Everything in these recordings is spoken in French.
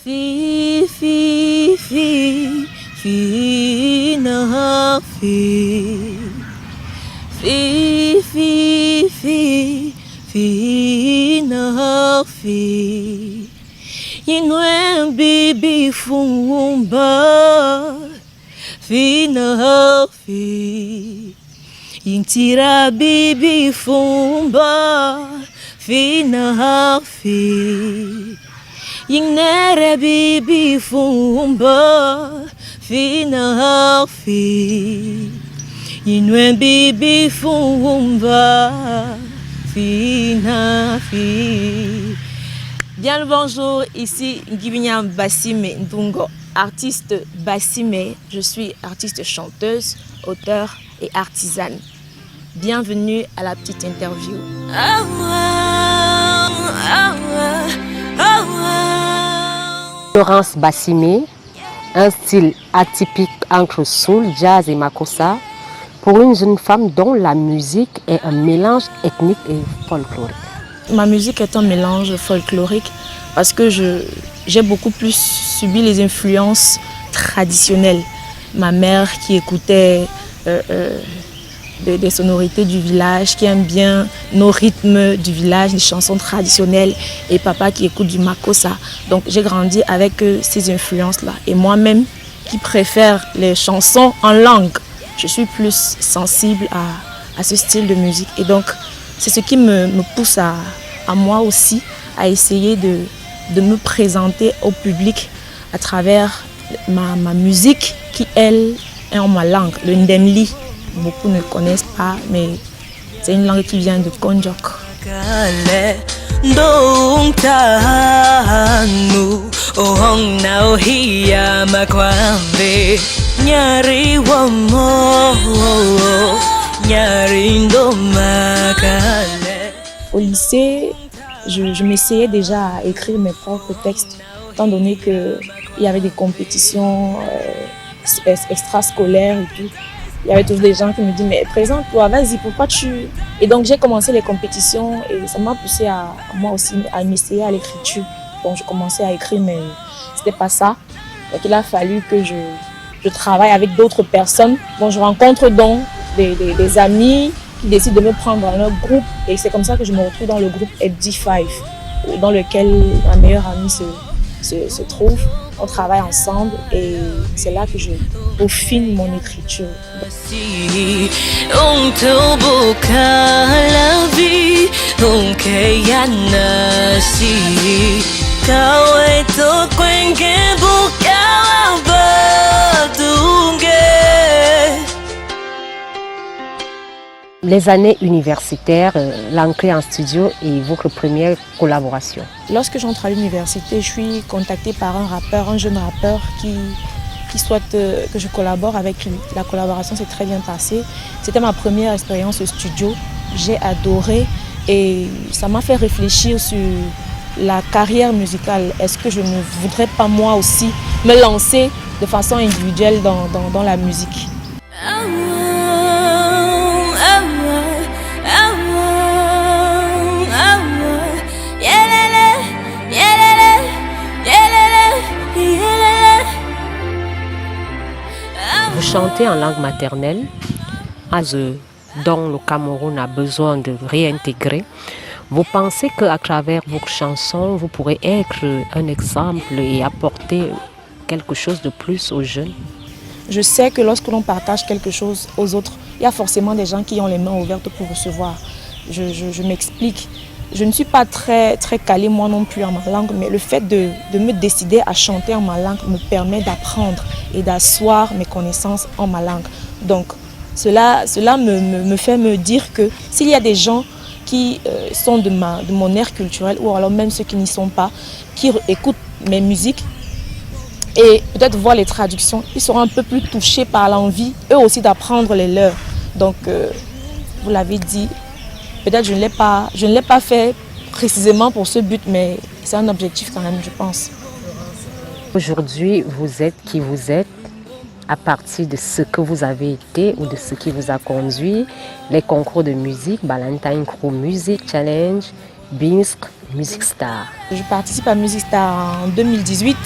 Fi, fi, fi, fi, na, fi. Fi, fi, fi, fi, na, fi. Inwe bibi fumba. Fi, na, fi. Intira bibi fumba. Fi, na, fi. Inere bibi fumba. Fi, na, fi. Inwe bibi fumba. Fi, na, fi. Bien le bonjour, ici Nguibinia Bassime Ndungo, artiste Bassime. Je suis artiste chanteuse, auteure et artisane. Bienvenue à la petite interview. Florence Bassime, un style atypique entre soul, jazz et makossa, pour une jeune femme dont la musique est un mélange ethnique et folklorique. Ma musique est un mélange folklorique parce que j'ai beaucoup plus subi les influences traditionnelles. Ma mère qui écoutait des sonorités du village, qui aime bien nos rythmes du village, les chansons traditionnelles, et papa qui écoute du makossa. Donc j'ai grandi avec ces influences-là. Et moi-même qui préfère les chansons en langue, je suis plus sensible à ce style de musique. Et donc c'est ce qui me pousse à moi aussi à essayer de me présenter au public à travers ma musique qui, elle, est en ma langue, le Ndemli. Beaucoup ne connaissent pas, mais c'est une langue qui vient de Konjok. Au lycée, je m'essayais déjà à écrire mes propres textes, étant donné qu'il y avait des compétitions extrascolaires et tout. Il y avait toujours des gens qui me disaient « mais présente-toi, vas-y, pourquoi tu… » Et donc j'ai commencé les compétitions et ça m'a poussé à moi aussi à m'essayer à l'écriture. Donc je commençais à écrire, mais c'était pas ça. Donc il a fallu que je travaille avec d'autres personnes. Bon, je rencontre donc des amis qui décident de me prendre dans leur groupe. Et c'est comme ça que je me retrouve dans le groupe FD5, dans lequel ma meilleure amie se trouve. On travaille ensemble et c'est là que je peaufine mon écriture. Les années universitaires, l'entrée en studio et votre première collaboration. Lorsque j'entre à l'université, je suis contactée par un jeune rappeur qui souhaite que je collabore avec lui. La collaboration s'est très bien passée. C'était ma première expérience au studio. J'ai adoré et ça m'a fait réfléchir sur la carrière musicale. Est-ce que je ne voudrais pas moi aussi me lancer de façon individuelle dans la musique? Vous chantez en langue maternelle, dont le Cameroun a besoin de réintégrer. Vous pensez qu'à travers vos chansons, vous pourrez être un exemple et apporter quelque chose de plus aux jeunes? Je sais que lorsque l'on partage quelque chose aux autres, il y a forcément des gens qui ont les mains ouvertes pour recevoir. Je m'explique. Je ne suis pas très calée moi non plus en ma langue, mais le fait de me décider à chanter en ma langue me permet d'apprendre et d'asseoir mes connaissances en ma langue. Donc cela me fait me dire que s'il y a des gens qui sont de mon ère culturelle, ou alors même ceux qui n'y sont pas, qui écoutent mes musiques et peut-être voient les traductions, ils seront un peu plus touchés par l'envie, eux aussi, d'apprendre les leurs. Donc, vous l'avez dit, peut-être je ne l'ai pas fait précisément pour ce but, mais c'est un objectif quand même, je pense. Aujourd'hui, vous êtes qui vous êtes à partir de ce que vous avez été ou de ce qui vous a conduit, les concours de musique, Ballantyne Crew Music Challenge Binsk Music Star. Je participe à Music Star en 2018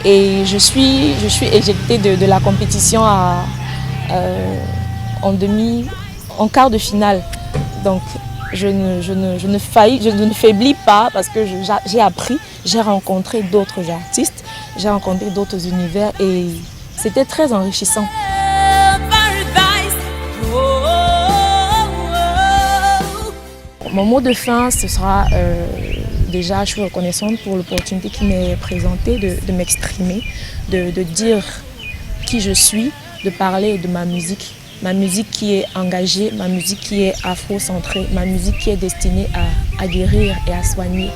et je suis éjectée de la compétition en quart de finale. Donc je ne faiblis pas parce que j'ai appris, j'ai rencontré d'autres artistes, j'ai rencontré d'autres univers et c'était très enrichissant. Mon mot de fin, ce sera déjà, je suis reconnaissante pour l'opportunité qui m'est présentée de m'exprimer, de dire qui je suis, de parler de ma musique qui est engagée, ma musique qui est afro-centrée, ma musique qui est destinée à guérir et à soigner.